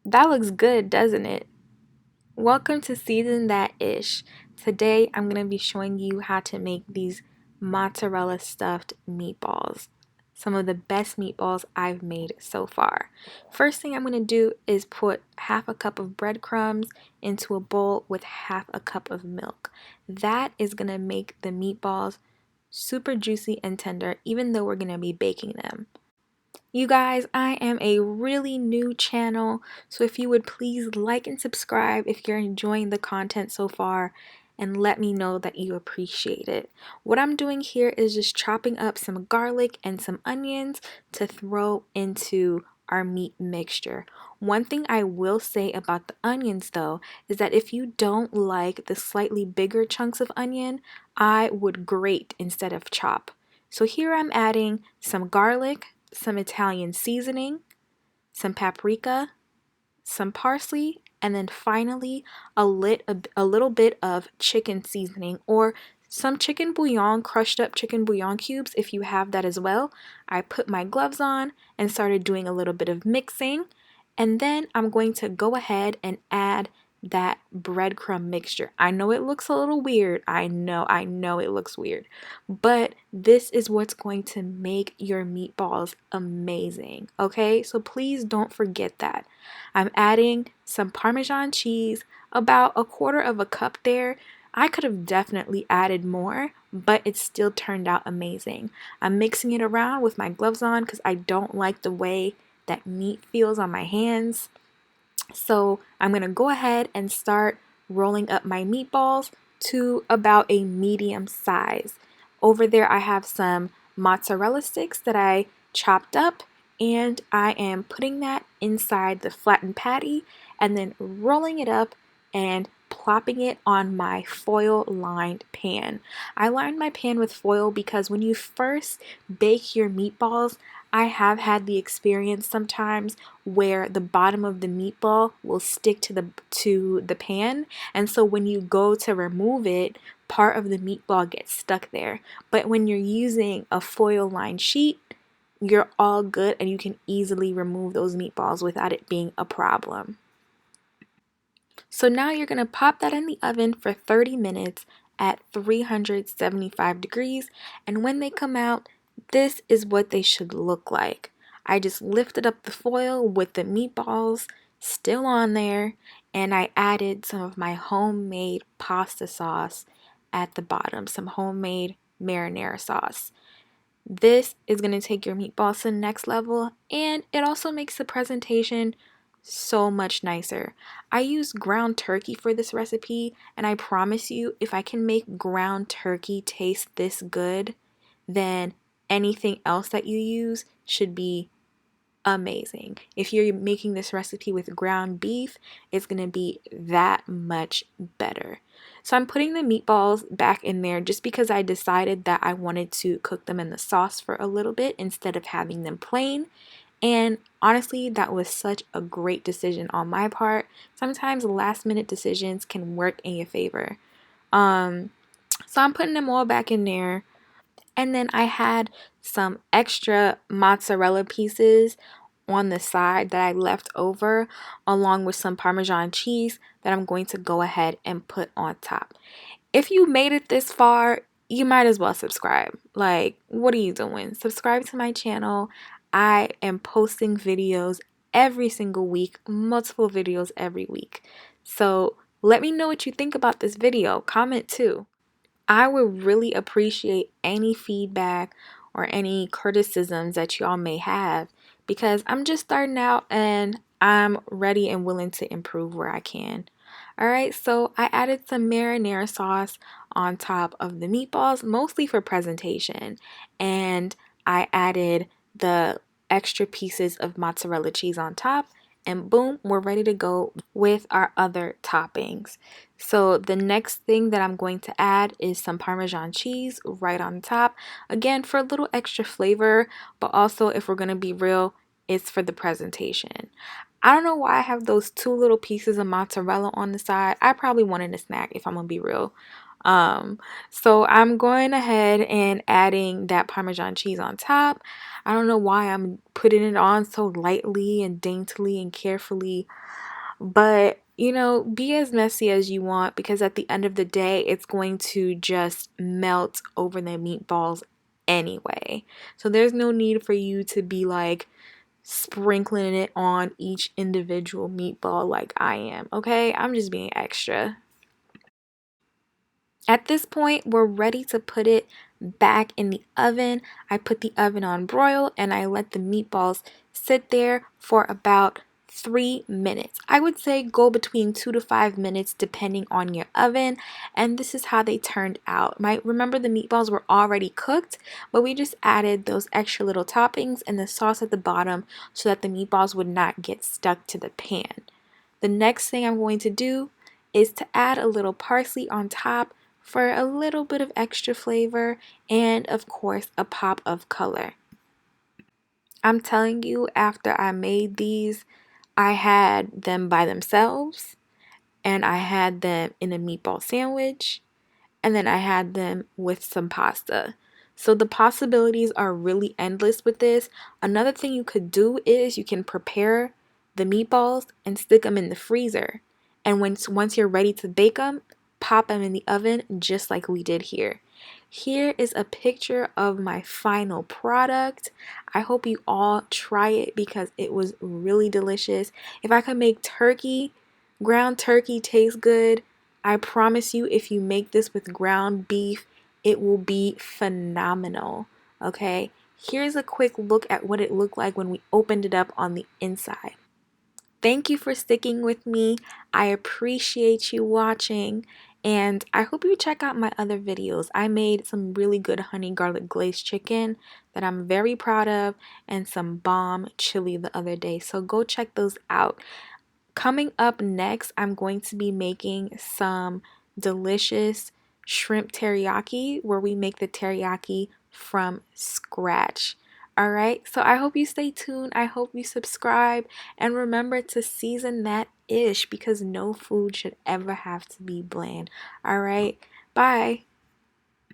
That looks good, doesn't it? Welcome to Season That Ish. Today I'm going to be showing you how to make these mozzarella stuffed meatballs. Some of the best meatballs I've made so far. First thing I'm going to do is put half a cup of breadcrumbs into a bowl with half a cup of milk. That is going to make the meatballs super juicy and tender, even though we're going to be baking them. You guys, I am a really new channel, so if you would please like and subscribe if you're enjoying the content so far, and let me know that you appreciate it. What I'm doing here is just chopping up some garlic and some onions to throw into our meat mixture. One thing I will say about the onions though is that if you don't like the slightly bigger chunks of onion, I would grate instead of chop. So here I'm adding some garlic, some Italian seasoning, some paprika, some parsley, and then finally a little bit of chicken seasoning or some chicken bouillon, crushed up chicken bouillon cubes if you have that as well. I put my gloves on and started doing a little bit of mixing, and then I'm going to go ahead and add that breadcrumb mixture. I know it looks a little weird. I know it looks weird. But this is what's going to make your meatballs amazing. Okay? So please don't forget that. I'm adding some Parmesan cheese, about a quarter of a cup there. I could have definitely added more, but it still turned out amazing. I'm mixing it around with my gloves on because I don't like the way that meat feels on my hands. So I'm going to go ahead and start rolling up my meatballs to about a medium size. Over there I have some mozzarella sticks that I chopped up, and I am putting that inside the flattened patty and then rolling it up and plopping it on my foil lined pan. I lined my pan with foil because when you first bake your meatballs, I have had the experience sometimes where the bottom of the meatball will stick to the pan, and so when you go to remove it, part of the meatball gets stuck there. But when you're using a foil lined sheet, you're all good and you can easily remove those meatballs without it being a problem. So now you're going to pop that in the oven for 30 minutes at 375 degrees, and when they come out, this is what they should look like. I just lifted up the foil with the meatballs still on there, and I added some of my homemade pasta sauce at the bottom, some homemade marinara sauce. This is going to take your meatballs to the next level, and it also makes the presentation so much nicer. I use ground turkey for this recipe, and I promise you, if I can make ground turkey taste this good, then anything else that you use should be amazing. If you're making this recipe with ground beef, it's going to be that much better. So I'm putting the meatballs back in there just because I decided that I wanted to cook them in the sauce for a little bit instead of having them plain. And honestly, that was such a great decision on my part. Sometimes last minute decisions can work in your favor. So I'm putting them all back in there. And then I had some extra mozzarella pieces on the side that I left over, along with some Parmesan cheese that I'm going to go ahead and put on top. If you made it this far, you might as well subscribe. Like, what are you doing? Subscribe to my channel. I am posting videos every single week, multiple videos every week. So let me know what you think about this video. Comment too. I would really appreciate any feedback or any criticisms that y'all may have because I'm just starting out and I'm ready and willing to improve where I can. Alright, so I added some marinara sauce on top of the meatballs, mostly for presentation, and I added the extra pieces of mozzarella cheese on top, and boom, we're ready to go with our other toppings. So the next thing that I'm going to add is some Parmesan cheese right on top, again for a little extra flavor, but also if we're going to be real, it's for the presentation. I don't know why I have those two little pieces of mozzarella on the side. I probably wanted a snack if I'm gonna be real. Um, so I'm going ahead and adding that Parmesan cheese on top. I don't know why I'm putting it on so lightly and daintily and carefully, but be as messy as you want because at the end of the day, it's going to just melt over the meatballs anyway. So there's no need for you to be like sprinkling it on each individual meatball like I am, okay? I'm just being extra. At this point, we're ready to put it back in the oven. I put the oven on broil and I let the meatballs sit there for about 3 minutes. I would say go between 2 to 5 minutes depending on your oven, and this is how they turned out. Remember the meatballs were already cooked, but we just added those extra little toppings and the sauce at the bottom so that the meatballs would not get stuck to the pan. The next thing I'm going to do is to add a little parsley on top for a little bit of extra flavor and, of course, a pop of color. I'm telling you, after I made these, I had them by themselves and I had them in a meatball sandwich and then I had them with some pasta. So the possibilities are really endless with this. Another thing you could do is you can prepare the meatballs and stick them in the freezer. And once you're ready to bake them, pop them in the oven just like we did here. Here is a picture of my final product. I hope you all try it because it was really delicious. If I could make ground turkey taste good, I promise you, if you make this with ground beef, it will be phenomenal. Okay, here's a quick look at what it looked like when we opened it up on the inside. Thank you for sticking with me. I appreciate you watching, and I hope you check out my other videos. I made some really good honey garlic glazed chicken that I'm very proud of, and some bomb chili the other day. So go check those out. Coming up next, I'm going to be making some delicious shrimp teriyaki where we make the teriyaki from scratch. All right, so I hope you stay tuned. I hope you subscribe and remember to season that ish because no food should ever have to be bland. All right, bye.